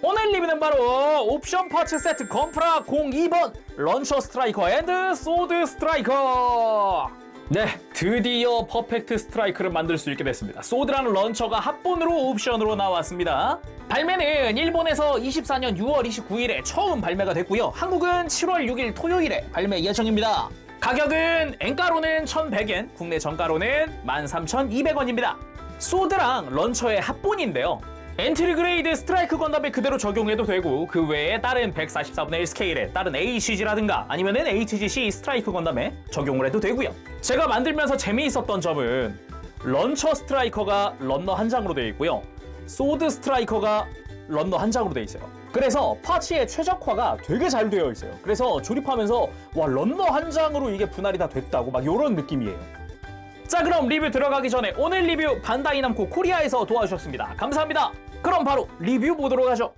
오늘 리뷰는 바로 옵션 파츠 세트 건프라 02번 런처 스트라이커 앤드 소드 스트라이커. 네, 드디어 퍼펙트 스트라이크를 만들 수 있게 됐습니다. 소드라는 런처가 합본으로 옵션으로 나왔습니다. 발매는 일본에서 24년 6월 29일에 처음 발매가 됐고요. 한국은 7월 6일 토요일에 발매 예정입니다. 가격은 엔가로는 1,100엔, 국내 정가로는 13,200원입니다. 소드랑 런처의 합본인데요. 엔트리 그레이드 스트라이크 건담에 그대로 적용해도 되고 그 외에 다른 144분의 1 스케일의 다른 ACG라든가 아니면은 HGC 스트라이크 건담에 적용을 해도 되고요. 제가 만들면서 재미있었던 점은 런처 스트라이커가 런너 한 장으로 되어 있고요. 소드 스트라이커가 런너 한 장으로 되어 있어요. 그래서 파츠의 최적화가 되게 잘 되어 있어요. 그래서 조립하면서 와, 런너 한 장으로 이게 분할이 다 됐다고 막 이런 느낌이에요. 자, 그럼 리뷰 들어가기 전에 오늘 리뷰 반다이 남코 코리아에서 도와주셨습니다. 감사합니다. 그럼 바로 리뷰 보도록 하죠.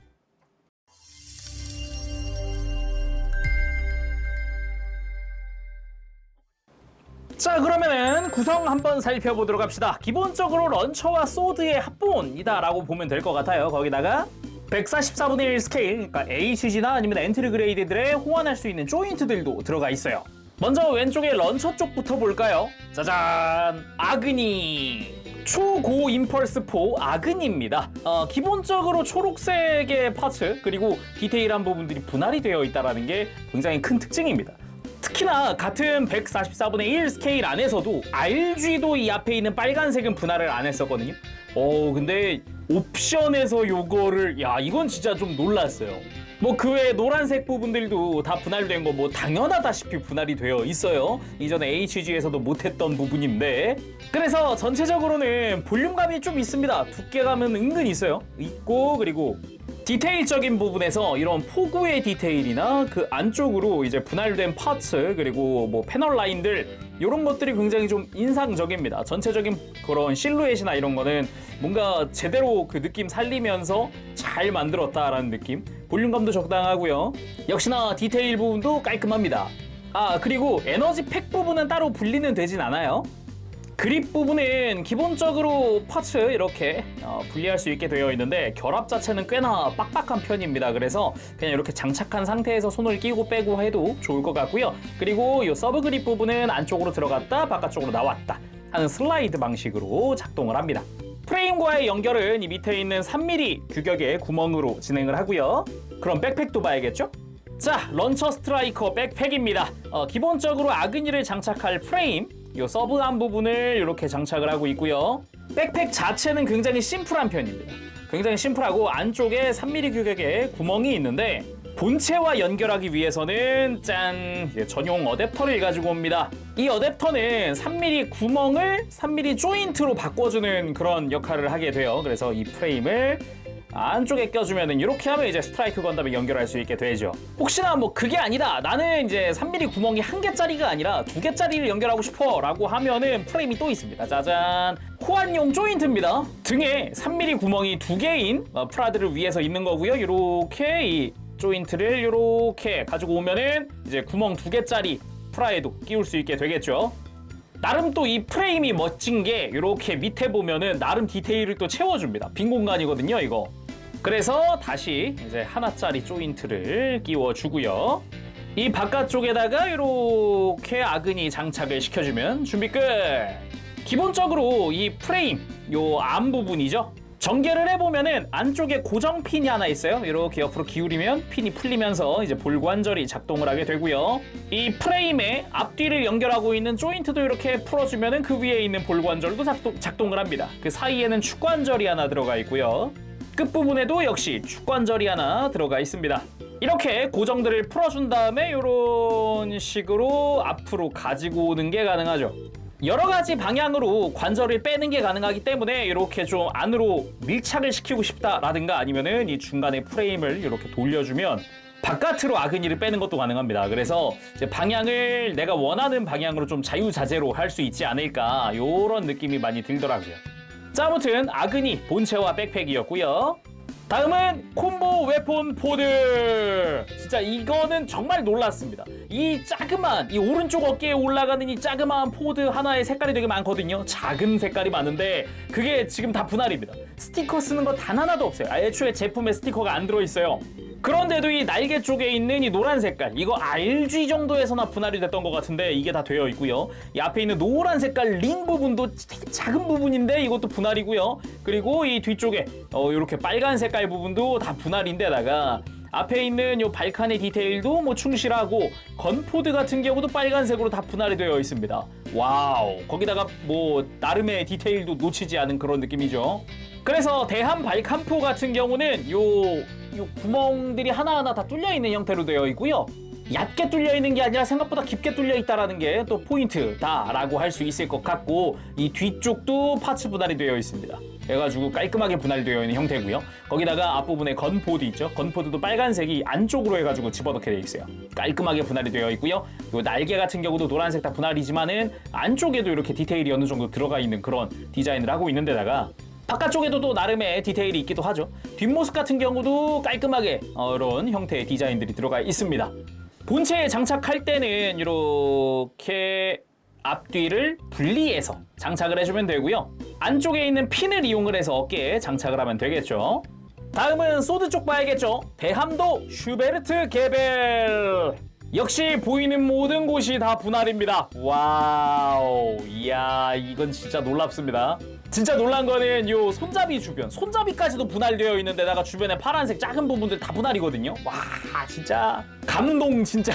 자, 그러면은 구성 한번 살펴보도록 합시다. 기본적으로 런처와 소드의 합본이다라고 보면 될 것 같아요. 거기다가 144분의 1 스케일, 그러니까 HG나 아니면 엔트리 그레이드들에 호환할 수 있는 조인트들도 들어가 있어요. 먼저 왼쪽에 런처 쪽부터 볼까요? 짜잔! 아그니! 초고 임펄스 4 아그니입니다. 기본적으로 초록색의 파츠 그리고 디테일한 부분들이 분할이 되어 있다는 게 굉장히 큰 특징입니다. 특히나 같은 144분의 1 스케일 안에서도 RG도 이 앞에 있는 빨간색은 분할을 안 했었거든요. 근데 옵션에서 요거를 이건 진짜 좀 놀랐어요. 뭐 그 외에 노란색 부분들도 다 분할된 거 뭐 당연하다시피 분할이 되어 있어요. 이전에 HG에서도 못했던 부분인데, 그래서 전체적으로는 볼륨감이 좀 있습니다. 두께감은 은근 있어요. 있고, 그리고 디테일적인 부분에서 이런 포구의 디테일이나 그 안쪽으로 이제 분할된 파츠 그리고 뭐 패널 라인들 이런 것들이 굉장히 좀 인상적입니다. 전체적인 그런 실루엣이나 이런 거는 뭔가 제대로 그 느낌 살리면서 잘 만들었다라는 느낌. 볼륨감도 적당하고요. 역시나 디테일 부분도 깔끔합니다. 그리고 에너지 팩 부분은 따로 분리는 되진 않아요. 그립 부분은 기본적으로 파츠 이렇게 분리할 수 있게 되어 있는데 결합 자체는 꽤나 빡빡한 편입니다. 그래서 그냥 이렇게 장착한 상태에서 손을 끼고 빼고 해도 좋을 것 같고요. 그리고 이 서브 그립 부분은 안쪽으로 들어갔다 바깥쪽으로 나왔다 하는 슬라이드 방식으로 작동을 합니다. 프레임과의 연결은 이 밑에 있는 3mm 규격의 구멍으로 진행을 하고요. 그럼 백팩도 봐야겠죠? 자, 런처 스트라이커 백팩입니다. 기본적으로 아그니를 장착할 프레임, 이 서브암 부분을 이렇게 장착을 하고 있고요. 백팩 자체는 굉장히 심플한 편입니다. 굉장히 심플하고 안쪽에 3mm 규격의 구멍이 있는데 본체와 연결하기 위해서는 짠! 전용 어댑터를 가지고 옵니다. 이 어댑터는 3mm 구멍을 3mm 조인트로 바꿔주는 그런 역할을 하게 돼요. 그래서 이 프레임을 안쪽에 껴주면은 이렇게 하면 이제 스트라이크 건담에 연결할 수 있게 되죠. 혹시나 뭐 그게 아니다, 나는 이제 3mm 구멍이 1개짜리가 아니라 2개짜리를 연결하고 싶어 라고 하면은 프레임이 또 있습니다. 짜잔! 호환용 조인트입니다. 등에 3mm 구멍이 2개인 프라드를 위해서 있는 거고요. 이렇게 이 조인트를 이렇게 가지고 오면은 이제 구멍 2개짜리 프라에도 끼울 수 있게 되겠죠. 나름 또 이 프레임이 멋진 게 이렇게 밑에 보면은 나름 디테일을 또 채워줍니다. 빈 공간이거든요, 이거. 그래서 다시 이제 하나짜리 조인트를 끼워주고요. 이 바깥쪽에다가 이렇게 아그니 장착을 시켜주면 준비 끝! 기본적으로 이 프레임, 요 암 부분이죠. 전개를 해보면은 안쪽에 고정 핀이 하나 있어요. 이렇게 옆으로 기울이면 핀이 풀리면서 이제 볼관절이 작동을 하게 되고요. 이 프레임에 앞뒤를 연결하고 있는 조인트도 이렇게 풀어주면은 그 위에 있는 볼관절도 작동을 합니다. 그 사이에는 축관절이 하나 들어가 있고요. 끝부분에도 역시 축관절이 하나 들어가 있습니다. 이렇게 고정들을 풀어준 다음에 이런 식으로 앞으로 가지고 오는 게 가능하죠. 여러 가지 방향으로 관절을 빼는 게 가능하기 때문에 이렇게 좀 안으로 밀착을 시키고 싶다라든가 아니면은 이 중간에 프레임을 이렇게 돌려주면 바깥으로 아그니를 빼는 것도 가능합니다. 그래서 이제 방향을 내가 원하는 방향으로 좀 자유자재로 할 수 있지 않을까, 이런 느낌이 많이 들더라고요. 자, 아무튼 아그니 본체와 백팩이었고요. 다음은 콤보 웨폰 포드. 진짜 이거는 정말 놀랐습니다. 이 자그마한 이 오른쪽 어깨에 올라가는 이 자그마한 포드 하나의 색깔이 되게 많거든요. 작은 색깔이 많은데 그게 지금 다 분할입니다. 스티커 쓰는 거 단 하나도 없어요. 애초에 제품에 스티커가 안 들어있어요. 그런데도 이 날개 쪽에 있는 이 노란 색깔, 이거 RG 정도에서나 분할이 됐던 것 같은데 이게 다 되어 있고요. 이 앞에 있는 노란 색깔 링 부분도 되게 작은 부분인데 이것도 분할이고요. 그리고 이 뒤쪽에 이렇게 빨간 색깔 부분도 다 분할인데다가 앞에 있는 요 발칸의 디테일도 뭐 충실하고 건포드 같은 경우도 빨간색으로 다 분할이 되어 있습니다. 와우, 거기다가 뭐 나름의 디테일도 놓치지 않은 그런 느낌이죠. 그래서 대한 발칸포 같은 경우는 요 구멍들이 하나하나 다 뚫려 있는 형태로 되어 있고요. 얕게 뚫려 있는 게 아니라 생각보다 깊게 뚫려 있다라는 게 또 포인트다라고 할 수 있을 것 같고, 이 뒤쪽도 파츠 분할이 되어 있습니다. 그래가지고 깔끔하게 분할되어 있는 형태고요. 거기다가 앞부분에 건포드 있죠. 건포드도 빨간색이 안쪽으로 해가지고 집어넣게 되어 있어요. 깔끔하게 분할이 되어 있고요. 요 날개 같은 경우도 노란색 다 분할이지만은 안쪽에도 이렇게 디테일이 어느 정도 들어가 있는 그런 디자인을 하고 있는데다가 바깥쪽에도 또 나름의 디테일이 있기도 하죠. 뒷모습 같은 경우도 깔끔하게 이런 형태의 디자인들이 들어가 있습니다. 본체에 장착할 때는 이렇게 앞뒤를 분리해서 장착을 해주면 되고요. 안쪽에 있는 핀을 이용을 해서 어깨에 장착을 하면 되겠죠. 다음은 소드 쪽 봐야겠죠. 대함도 슈베르트 게벨. 역시 보이는 모든 곳이 다 분할입니다. 와우, 이야, 이건 진짜 놀랍습니다. 진짜 놀란 거는 요 손잡이 주변, 손잡이까지도 분할되어 있는데다가 주변에 파란색 작은 부분들 다 분할이거든요. 와, 진짜 감동 진짜.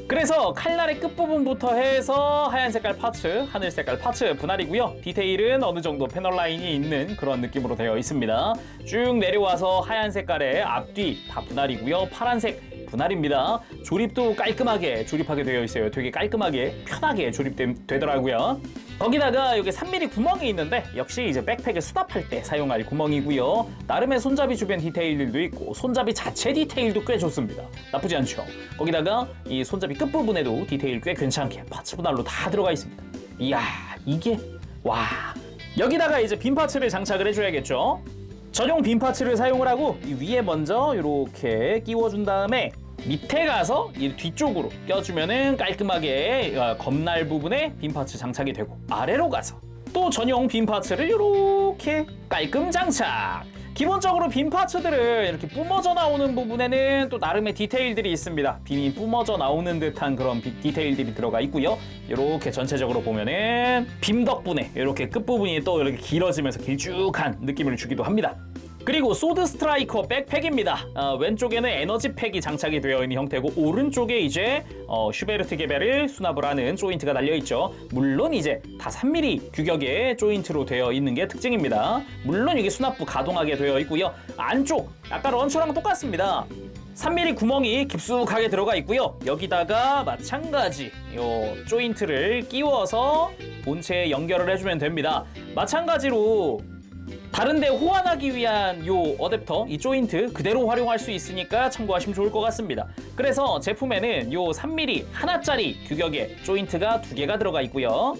그래서 칼날의 끝부분부터 해서 하얀 색깔 파츠, 하늘 색깔 파츠 분할이고요. 디테일은 어느 정도 패널 라인이 있는 그런 느낌으로 되어 있습니다. 쭉 내려와서 하얀 색깔의 앞뒤 다 분할이고요. 파란색 분할입니다. 조립도 깔끔하게 조립하게 되어 있어요. 되게 깔끔하게 편하게 조립되더라고요. 거기다가 여기 3mm 구멍이 있는데 역시 이제 백팩에 수납할 때 사용할 구멍이고요. 나름의 손잡이 주변 디테일들도 있고 손잡이 자체 디테일도 꽤 좋습니다. 나쁘지 않죠. 거기다가 이 손잡이 끝부분에도 디테일 꽤 괜찮게 파츠 분할로 다 들어가 있습니다. 이야, 이게 와. 여기다가 이제 빔 파츠를 장착을 해줘야겠죠. 전용 빔 파츠를 사용을 하고 이 위에 먼저 이렇게 끼워준 다음에 밑에 가서 이 뒤쪽으로 껴주면은 깔끔하게 검날 부분에 빔 파츠 장착이 되고, 아래로 가서 또 전용 빔 파츠를 이렇게 깔끔 장착. 기본적으로 빔 파츠들은 이렇게 뿜어져 나오는 부분에는 또 나름의 디테일들이 있습니다. 빔이 뿜어져 나오는 듯한 그런 디테일들이 들어가 있고요. 이렇게 전체적으로 보면은 빔 덕분에 이렇게 끝부분이 또 이렇게 길어지면서 길쭉한 느낌을 주기도 합니다. 그리고 소드 스트라이커 백팩입니다. 왼쪽에는 에너지 팩이 장착이 되어 있는 형태고, 오른쪽에 이제 슈베르트 게벨을 수납을 하는 조인트가 달려있죠. 물론 이제 다 3mm 규격의 조인트로 되어 있는 게 특징입니다. 물론 이게 수납부 가동하게 되어 있고요. 안쪽 아까 런처랑 똑같습니다. 3mm 구멍이 깊숙하게 들어가 있고요. 여기다가 마찬가지 요 조인트를 끼워서 본체에 연결을 해주면 됩니다. 마찬가지로 다른데 호환하기 위한 요 어댑터, 이 조인트 그대로 활용할 수 있으니까 참고하시면 좋을 것 같습니다. 그래서 제품에는 요 3mm 하나짜리 규격의 조인트가 2개가 들어가 있고요.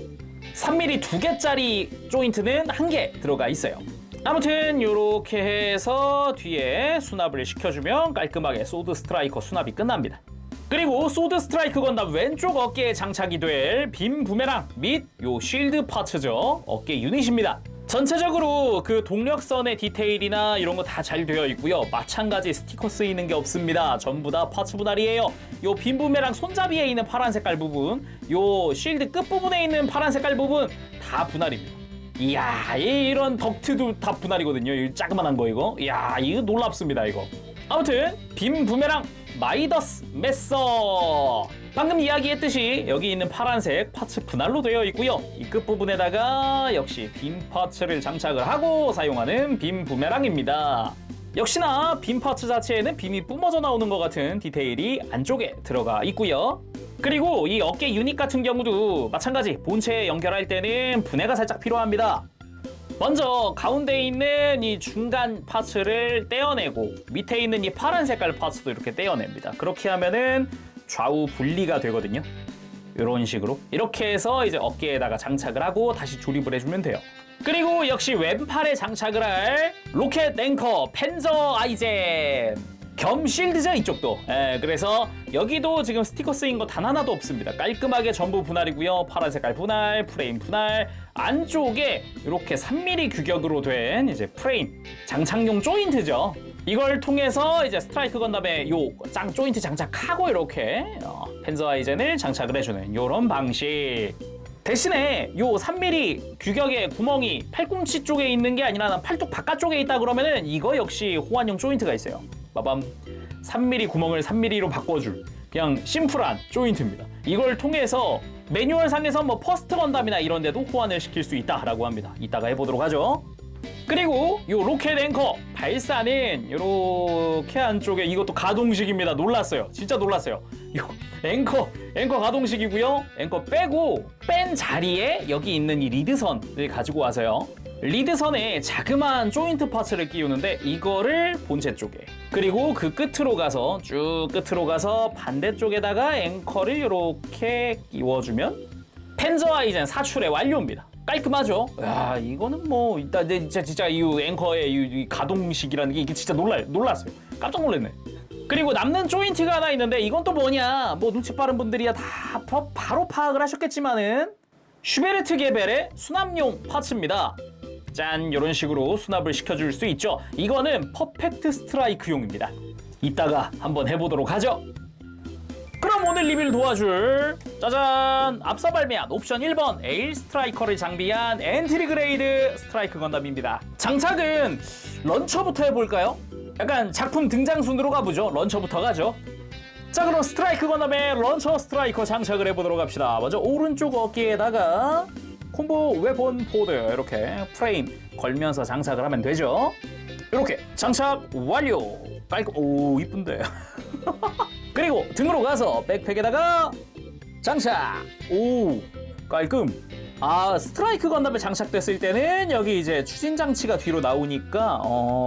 3mm 2개짜리 조인트는 1개 들어가 있어요. 아무튼 요렇게 해서 뒤에 수납을 시켜주면 깔끔하게 소드 스트라이커 수납이 끝납니다. 그리고 소드 스트라이크 건담 왼쪽 어깨에 장착이 될 빔 부메랑 및 요 쉴드 파츠죠. 어깨 유닛입니다. 전체적으로 그 동력선의 디테일이나 이런 거 다 잘 되어 있고요. 마찬가지 스티커 쓰이는 게 없습니다. 전부 다 파츠 분할이에요. 요 빔 부메랑 손잡이에 있는 파란 색깔 부분, 요 쉴드 끝부분에 있는 파란 색깔 부분 다 분할입니다. 이야, 이런 덕트도 다 분할이거든요. 이 자그만한 거 이거. 이야, 이거 놀랍습니다 이거. 아무튼 빔 부메랑 마이더스 메서, 방금 이야기했듯이 여기 있는 파란색 파츠 분할로 되어 있고요. 이 끝부분에다가 역시 빔 파츠를 장착을 하고 사용하는 빔 부메랑입니다. 역시나 빔 파츠 자체에는 빔이 뿜어져 나오는 것 같은 디테일이 안쪽에 들어가 있고요. 그리고 이 어깨 유닛 같은 경우도 마찬가지 본체에 연결할 때는 분해가 살짝 필요합니다. 먼저 가운데 있는 이 중간 파츠를 떼어내고 밑에 있는 이 파란 색깔 파츠도 이렇게 떼어냅니다. 그렇게 하면은 좌우 분리가 되거든요. 이런 식으로 이렇게 해서 이제 어깨에다가 장착을 하고 다시 조립을 해주면 돼요. 그리고 역시 왼팔에 장착을 할 로켓 앵커 펜저 아이젠 겸 실드죠, 이쪽도. 그래서 여기도 지금 스티커 쓰인 거 단 하나도 없습니다. 깔끔하게 전부 분할이고요. 파란 색깔 분할, 프레임 분할, 안쪽에 이렇게 3mm 규격으로 된 이제 프레임 장착용 조인트죠. 이걸 통해서 이제 스트라이크 건담의 요 짱 조인트 장착하고 이렇게 펜저 아이젠을 장착을 해주는 이런 방식. 대신에 요 3mm 규격의 구멍이 팔꿈치 쪽에 있는 게 아니라 팔뚝 바깥쪽에 있다 그러면은 이거 역시 호환용 조인트가 있어요. 빠밤. 3mm 구멍을 3mm로 바꿔줄 그냥 심플한 조인트입니다. 이걸 통해서 매뉴얼 상에서 뭐 퍼스트 건담이나 이런 데도 호환을 시킬 수 있다라고 합니다. 이따가 해보도록 하죠. 그리고 요 로켓 앵커 발사는 요렇게 안쪽에 이것도 가동식입니다. 놀랐어요. 진짜 놀랐어요. 요 앵커 가동식이고요. 앵커 빼고 뺀 자리에 여기 있는 이 리드선을 가지고 와서요. 리드선에 자그마한 조인트 파츠를 끼우는데 이거를 본체 쪽에 그리고 그 끝으로 가서 쭉 끝으로 가서 반대쪽에다가 앵커를 이렇게 끼워주면 펜저 아이젠 사출의 완료입니다. 깔끔하죠? 야, 이거는 뭐 일단 진짜 이 앵커의 이 가동식이라는 게 이게 진짜 놀랐어요. 깜짝 놀랐네. 그리고 남는 조인트가 하나 있는데 이건 또 뭐냐? 뭐 눈치 빠른 분들이야 다 바로 파악을 하셨겠지만은 슈베르트 게벨의 수납용 파츠입니다. 짠, 이런 식으로 수납을 시켜줄 수 있죠. 이거는 퍼펙트 스트라이크용입니다. 이따가 한번 해보도록 하죠. 그럼 오늘 리뷰를 도와줄 짜잔! 앞서 발매한 옵션 1번 에일 스트라이커를 장비한 엔트리 그레이드 스트라이크 건담입니다. 장착은 런처부터 해볼까요? 약간 작품 등장 순으로 가보죠. 런처부터 가죠. 자, 그럼 스트라이크 건담의 런처 스트라이커 장착을 해보도록 합시다. 먼저 오른쪽 어깨에다가 콤보 웨폰 포드 이렇게 프레임 걸면서 장착을 하면 되죠. 이렇게 장착 완료. 깔끔. 오, 이쁜데. 그리고 등으로 가서 백팩에다가 장착. 오, 깔끔. 아, 스트라이크 건담에 장착됐을 때는 여기 이제 추진 장치가 뒤로 나오니까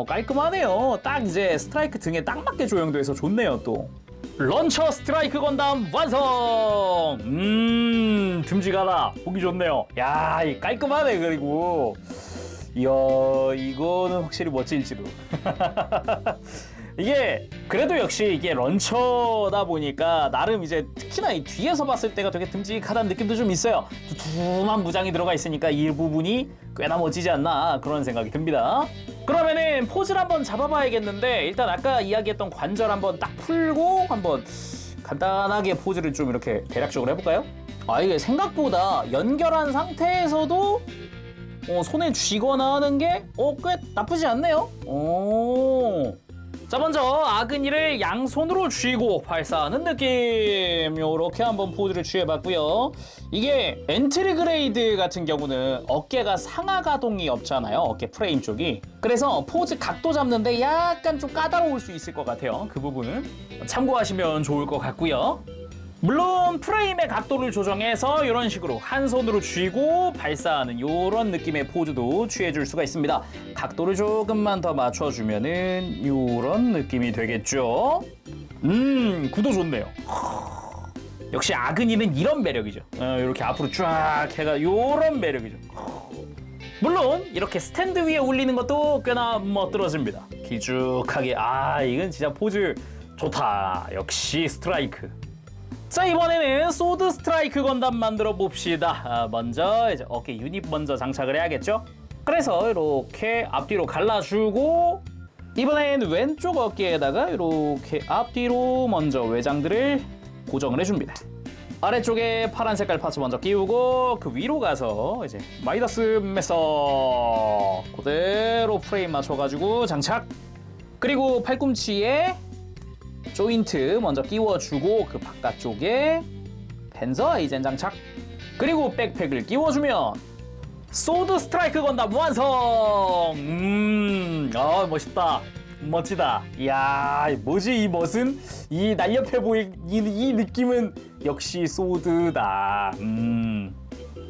깔끔하네요. 딱 이제 스트라이크 등에 딱 맞게 조형돼서 좋네요. 또 런처 스트라이크 건담 완성. 듬직하다. 보기 좋네요. 야, 이 깔끔하네. 그리고 이야, 이거는 확실히 멋질지도. 이게 그래도 역시 이게 런처다 보니까 나름 이제 특히나 이 뒤에서 봤을 때가 되게 듬직하다는 느낌도 좀 있어요. 두툼한 무장이 들어가 있으니까 이 부분이 꽤나 멋지지 않나 그런 생각이 듭니다. 그러면은 포즈를 한번 잡아봐야겠는데 일단 아까 이야기했던 관절 한번 딱 풀고 한번 간단하게 포즈를 좀 이렇게 대략적으로 해볼까요? 아, 이게 생각보다 연결한 상태에서도 손에 쥐거나 하는 게 꽤 나쁘지 않네요. 자, 먼저 아그니를 양손으로 쥐고 발사하는 느낌. 요렇게 한번 포즈를 취해봤고요. 이게 엔트리 그레이드 같은 경우는 어깨가 상하 가동이 없잖아요. 어깨 프레임 쪽이. 그래서 포즈 각도 잡는데 약간 좀 까다로울 수 있을 것 같아요. 그 부분은 참고하시면 좋을 것 같고요. 물론 프레임의 각도를 조정해서 이런 식으로 한 손으로 쥐고 발사하는 이런 느낌의 포즈도 취해줄 수가 있습니다. 각도를 조금만 더 맞춰주면은 이런 느낌이 되겠죠. 구도 좋네요. 역시 아그니는 이런 매력이죠. 이렇게 앞으로 쫙 해가 이런 매력이죠. 물론 이렇게 스탠드 위에 올리는 것도 꽤나 멋들어집니다. 길쭉하게. 아, 이건 진짜 포즈 좋다. 역시 스트라이크. 자, 이번에는 소드 스트라이크 건담 만들어 봅시다. 먼저 이제 어깨 유닛 먼저 장착을 해야겠죠? 그래서 이렇게 앞뒤로 갈라주고 이번엔 왼쪽 어깨에다가 이렇게 앞뒤로 먼저 외장들을 고정을 해줍니다. 아래쪽에 파란 색깔 파츠 먼저 끼우고 그 위로 가서 이제 마이다스 메서 그대로 프레임 맞춰가지고 장착. 그리고 팔꿈치에 조인트 먼저 끼워주고 그 바깥쪽에 펜저 아이젠 장착. 그리고 백팩을 끼워주면 소드 스트라이크 건담 완성. 아, 멋있다. 멋지다. 이야, 뭐지 이 멋은? 이 날렵해 보이는 이 느낌은 역시 소드다.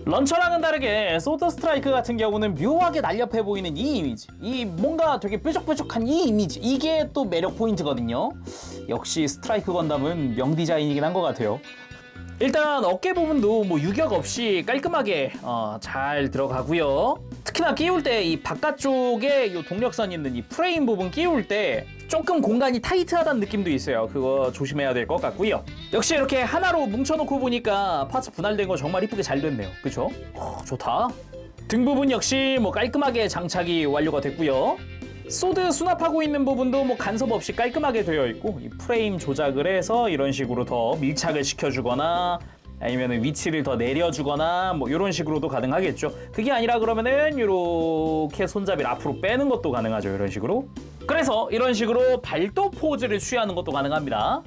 런처랑은 다르게 소드 스트라이크 같은 경우는 묘하게 날렵해 보이는 이 이미지, 이 뭔가 되게 뾰족뾰족한 이 이미지, 이게 또 매력 포인트거든요. 역시 스트라이크 건담은 명 디자인이긴 한 것 같아요. 일단 어깨 부분도 뭐 유격 없이 깔끔하게 잘 들어가고요. 특히나 끼울 때 이 바깥쪽에 이 동력선 있는 이 프레임 부분 끼울 때 조금 공간이 타이트하다는 느낌도 있어요. 그거 조심해야 될 것 같고요. 역시 이렇게 하나로 뭉쳐놓고 보니까 파츠 분할된 거 정말 이쁘게 잘 됐네요. 그쵸? 좋다. 등 부분 역시 뭐 깔끔하게 장착이 완료가 됐고요. 소드 수납하고 있는 부분도 뭐 간섭 없이 깔끔하게 되어 있고, 이 프레임 조작을 해서 이런 식으로 더 밀착을 시켜주거나 아니면 위치를 더 내려주거나 뭐 이런 식으로도 가능하겠죠. 그게 아니라 그러면은 이렇게 손잡이를 앞으로 빼는 것도 가능하죠. 이런 식으로. 그래서 이런 식으로 발도 포즈를 취하는 것도 가능합니다.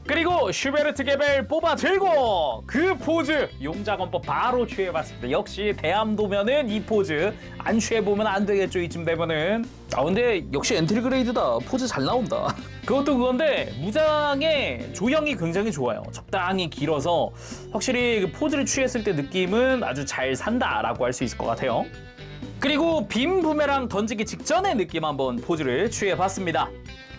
그리고 슈베르트 개벨 뽑아 들고 그 포즈 용자건법 바로 취해봤습니다. 역시 대함도면은 이 포즈 안 취해보면 안 되겠죠. 이쯤 되면은. 근데 역시 엔트리 그레이드다. 포즈 잘 나온다. 그것도 그건데 무장의 조형이 굉장히 좋아요. 적당히 길어서 확실히 그 포즈를 취했을 때 느낌은 아주 잘 산다라고 할 수 있을 것 같아요. 그리고 빔 부메랑 던지기 직전의 느낌 한번 포즈를 취해봤습니다.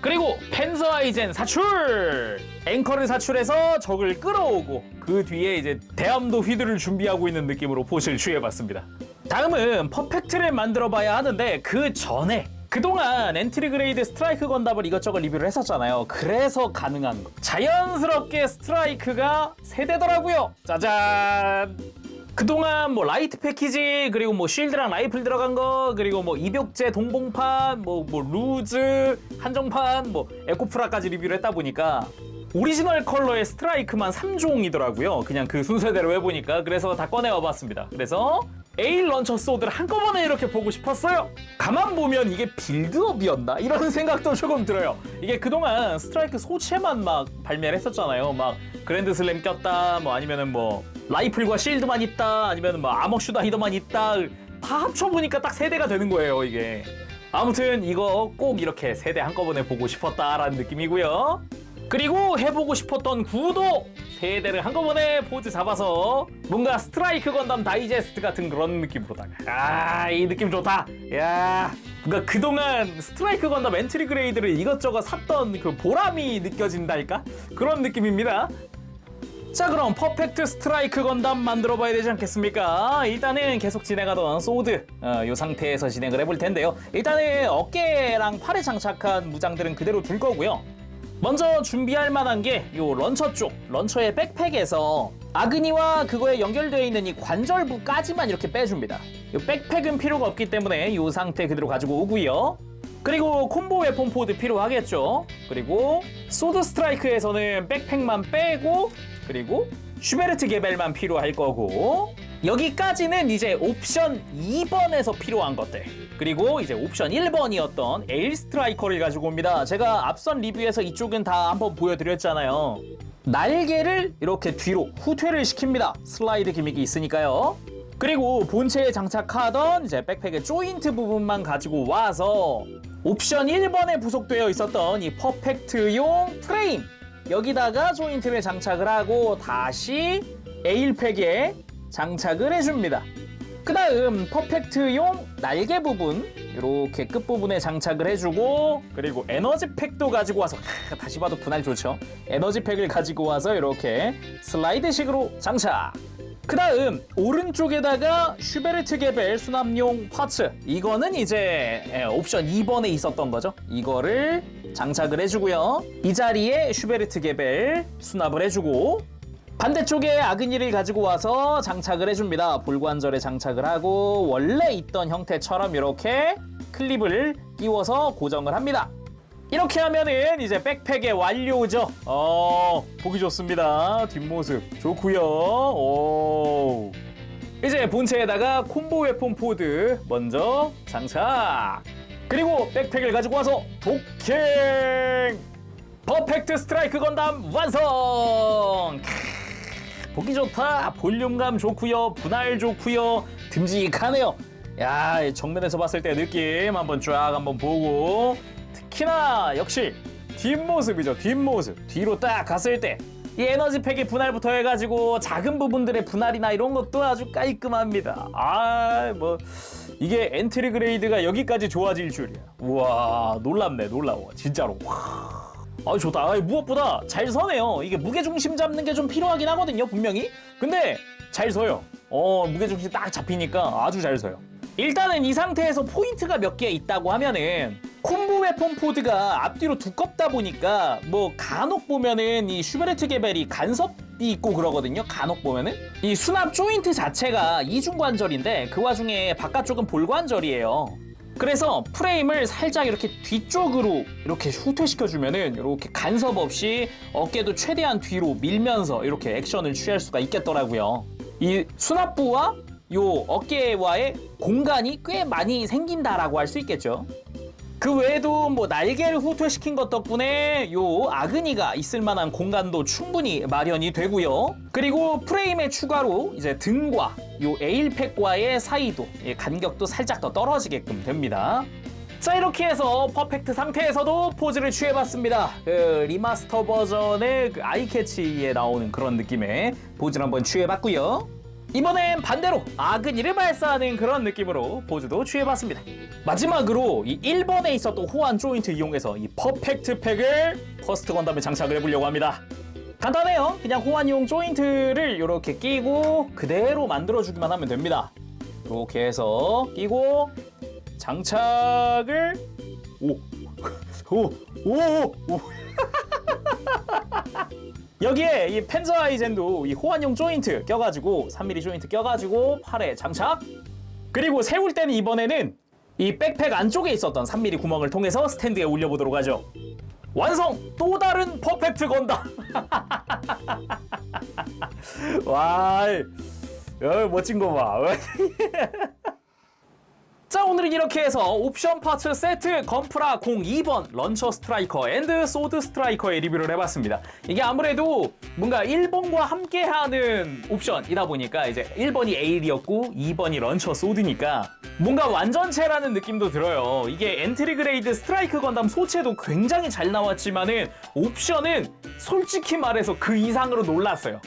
그리고 펜서아이젠 사출! 앵커를 사출해서 적을 끌어오고 그 뒤에 이제 대함도 휘두를 준비하고 있는 느낌으로 포즈를 취해봤습니다. 다음은 퍼펙트를 만들어봐야 하는데 그 전에 그동안 엔트리 그레이드 스트라이크 건담을 이것저것 리뷰를 했었잖아요. 그래서 가능한 거. 자연스럽게 스트라이크가 3대더라고요. 짜잔! 그동안 뭐 라이트 패키지, 그리고 뭐 쉴드랑 라이플 들어간 거, 그리고 뭐 입욕제 동봉판, 뭐 루즈 한정판, 뭐 에코프라까지 리뷰를 했다 보니까 오리지널 컬러의 스트라이크만 3종이더라고요. 그냥 그 순서대로 해보니까. 그래서 다 꺼내와봤습니다. 그래서 에일 런처 소드를 한꺼번에 이렇게 보고 싶었어요. 가만 보면 이게 빌드업이었나? 이런 생각도 조금 들어요. 이게 그동안 스트라이크 소체만 막 발매를 했었잖아요. 막 그랜드 슬램 꼈다, 뭐 아니면은 뭐 라이플과 실드만 있다, 아니면은 뭐 아머슈드 하이더만 있다. 다 합쳐보니까 딱 3대가 되는 거예요, 이게. 아무튼 이거 꼭 이렇게 3대 한꺼번에 보고 싶었다라는 느낌이고요. 그리고 해보고 싶었던 구도 3대를 한꺼번에 포즈 잡아서 뭔가 스트라이크 건담 다이제스트 같은 그런 느낌으로다가 이 느낌 좋다. 야, 뭔가 그동안 스트라이크 건담 엔트리 그레이드를 이것저것 샀던 그 보람이 느껴진달까? 그런 느낌입니다. 자, 그럼 퍼펙트 스트라이크 건담 만들어 봐야 되지 않겠습니까? 일단은 계속 진행하던 소드 이 상태에서 진행을 해볼 텐데요. 일단은 어깨랑 팔에 장착한 무장들은 그대로 둘 거고요. 먼저 준비할 만한 게 요 런처 쪽, 런처의 백팩에서 아그니와 그거에 연결되어 있는 이 관절부까지만 이렇게 빼줍니다. 요 백팩은 필요가 없기 때문에 요 상태 그대로 가지고 오고요. 그리고 콤보 웨폰 포드 필요하겠죠. 그리고 소드 스트라이크에서는 백팩만 빼고, 그리고 슈베르트 게벨만 필요할 거고, 여기까지는 이제 옵션 2번에서 필요한 것들, 그리고 이제 옵션 1번이었던 에일 스트라이커를 가지고 옵니다. 제가 앞선 리뷰에서 이쪽은 다 한번 보여드렸잖아요. 날개를 이렇게 뒤로 후퇴를 시킵니다. 슬라이드 기믹이 있으니까요. 그리고 본체에 장착하던 이제 백팩의 조인트 부분만 가지고 와서 옵션 1번에 부속되어 있었던 이 퍼펙트용 프레임, 여기다가 조인트를 장착을 하고 다시 에일팩에 장착을 해줍니다. 그 다음 퍼펙트용 날개 부분 이렇게 끝부분에 장착을 해주고, 그리고 에너지팩도 가지고 와서 다시 봐도 분할 좋죠. 에너지팩을 가지고 와서 이렇게 슬라이드식으로 장착. 그 다음 오른쪽에다가 슈베르트 게벨 수납용 파츠, 이거는 이제 옵션 2번에 있었던 거죠. 이거를 장착을 해주고요. 이 자리에 슈베르트 게벨 수납을 해주고, 반대쪽에 아그니를 가지고 와서 장착을 해줍니다. 볼관절에 장착을 하고 원래 있던 형태처럼 이렇게 클립을 끼워서 고정을 합니다. 이렇게 하면은 이제 백팩의 완료죠. 보기 좋습니다. 뒷모습 좋고요. 이제 본체에다가 콤보 웨폰 포드 먼저 장착. 그리고 백팩을 가지고 와서 도킹. 퍼펙트 스트라이크 건담 완성. 보기 좋다. 볼륨감 좋고요. 분할 좋고요. 듬직하네요. 야, 정면에서 봤을 때 느낌 한번 쫙 한번 보고, 특히나 역시 뒷모습이죠. 뒷모습. 뒤로 딱 갔을 때 이 에너지팩의 분할부터 해가지고 작은 부분들의 분할이나 이런 것도 아주 깔끔합니다. 뭐 이게 엔트리 그레이드가 여기까지 좋아질 줄이야. 우와, 놀랍네, 놀라워. 진짜로. 좋다. 무엇보다 잘 서네요. 이게 무게중심 잡는 게 좀 필요하긴 하거든요, 분명히. 근데 잘 서요. 무게중심 딱 잡히니까 아주 잘 서요. 일단은 이 상태에서 포인트가 몇 개 있다고 하면은 콤보 웨폰 포드가 앞뒤로 두껍다 보니까 뭐 간혹 보면은 이 슈베르트 게벨이 간섭이 있고 그러거든요. 간혹 보면은 이 수납 조인트 자체가 이중관절인데 그 와중에 바깥쪽은 볼관절이에요. 그래서 프레임을 살짝 이렇게 뒤쪽으로 이렇게 후퇴시켜주면은 이렇게 간섭 없이 어깨도 최대한 뒤로 밀면서 이렇게 액션을 취할 수가 있겠더라고요. 이 수납부와 요 어깨와의 공간이 꽤 많이 생긴다라고 할 수 있겠죠. 그 외에도 뭐 날개를 후퇴시킨 것 덕분에 요 아그니가 있을 만한 공간도 충분히 마련이 되고요. 그리고 프레임에 추가로 이제 등과 요 에일팩과의 사이도 간격도 살짝 더 떨어지게끔 됩니다. 자, 이렇게 해서 퍼펙트 상태에서도 포즈를 취해봤습니다. 그 리마스터 버전의 그 아이캐치에 나오는 그런 느낌의 포즈를 한번 취해봤고요. 이번엔 반대로 아그니를 발사하는 그런 느낌으로 포즈도 취해봤습니다. 마지막으로 이 1번에 있었던 호환 조인트 이용해서 이 퍼펙트 팩을 퍼스트 건담에 장착을 해보려고 합니다. 간단해요. 그냥 호환용 조인트를 이렇게 끼고 그대로 만들어주기만 하면 됩니다. 이렇게 해서 끼고 장착을 여기에 이 펜저 아이젠도 이 호환용 조인트 껴가지고 3mm 조인트 껴가지고 팔에 장착. 그리고 세울 때는 이번에는 이 백팩 안쪽에 있었던 3mm 구멍을 통해서 스탠드에 올려보도록 하죠. 완성! 또 다른 퍼펙트 건담. 와, 멋진 거 봐. 자, 오늘은 이렇게 해서 옵션 파츠 세트 건프라 02번 런처 스트라이커 앤드 소드 스트라이커의 리뷰를 해봤습니다. 이게 아무래도 뭔가 1번과 함께하는 옵션이다 보니까 이제 1번이 에일이었고 2번이 런처 소드니까 뭔가 완전체라는 느낌도 들어요. 이게 엔트리 그레이드 스트라이크 건담 소체도 굉장히 잘 나왔지만은 옵션은 솔직히 말해서 그 이상으로 놀랐어요.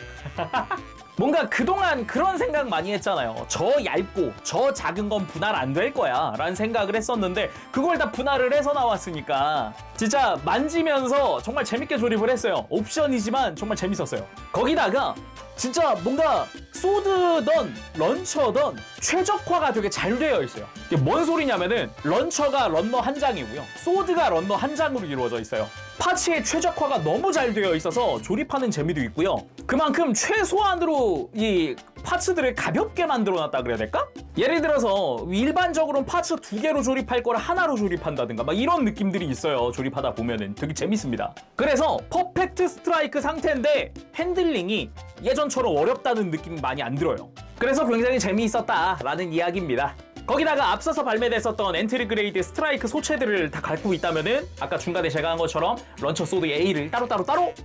뭔가 그동안 그런 생각 많이 했잖아요. 저 얇고 저 작은 건 분할 안 될 거야 라는 생각을 했었는데 그걸 다 분할을 해서 나왔으니까 진짜 만지면서 정말 재밌게 조립을 했어요. 옵션이지만 정말 재밌었어요. 거기다가 진짜 뭔가 소드던 런처던 최적화가 되게 잘 되어 있어요. 이게 뭔 소리냐면은 런처가 런너 한 장이고요. 소드가 런너 한 장으로 이루어져 있어요. 파츠의 최적화가 너무 잘 되어 있어서 조립하는 재미도 있고요. 그만큼 최소한으로 이 파츠들을 가볍게 만들어놨다 그래야 될까? 예를 들어서 일반적으로는 파츠 2개로 조립할 걸 하나로 조립한다든가 막 이런 느낌들이 있어요. 조립하다 보면은 되게 재밌습니다. 그래서 퍼펙트 스트라이크 상태인데 핸들링이 예전처럼 어렵다는 느낌이 많이 안 들어요. 그래서 굉장히 재미있었다라는 이야기입니다. 거기다가 앞서서 발매됐었던 엔트리 그레이드 스트라이크 소체들을 다 갖고 있다면은 아까 중간에 제가 한 것처럼 런처 소드 A를 따로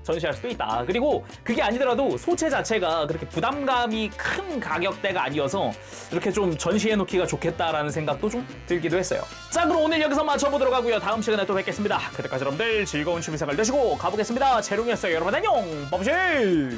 전시할 수도 있다. 그리고 그게 아니더라도 소체 자체가 그렇게 부담감이 큰 가격대가 아니어서 이렇게 좀 전시해 놓기가 좋겠다라는 생각도 좀 들기도 했어요. 자, 그럼 오늘 여기서 마쳐보도록 하고요. 다음 시간에 또 뵙겠습니다. 그때까지 여러분들 즐거운 취미생활 되시고 가보겠습니다. 재롱이었어요. 여러분 안녕. 범실.